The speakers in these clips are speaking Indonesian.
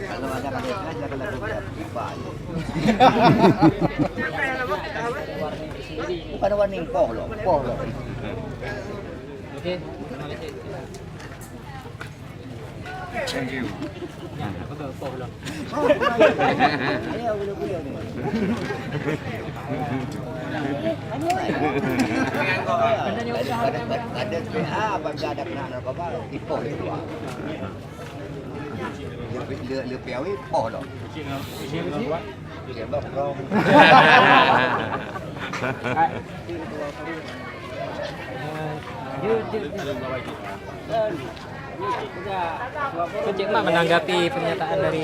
Kalau ada kasusnya jangan lalu pipa. Bukan warning poh loh. Oke. Thank you. Ya, aku tuh poh loh. Ayo bulu-bulu nih. Ada PA bangga ada kena narkoba ipoh itu. Lừa béo ấy bỏ rồi. Kiếm bọc rong. Cik Mak menanggapi pernyataan dari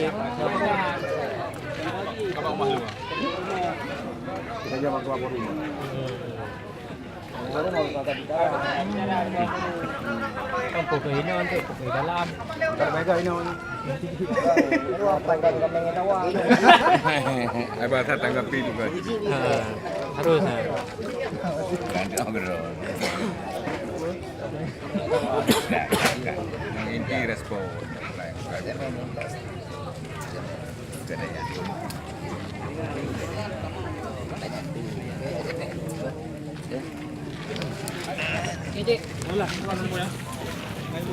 Kita jawab tua Polri. Baru mau kata bicara. kampung ke ini untuk ke dalam. Terbaga ini on. Lu apa kan kami tawa. Bahasa tanggapi juga. Harus. Nanti ngobrol. Yang inti respon. Ada ya. Cik, ulah, keluar ya.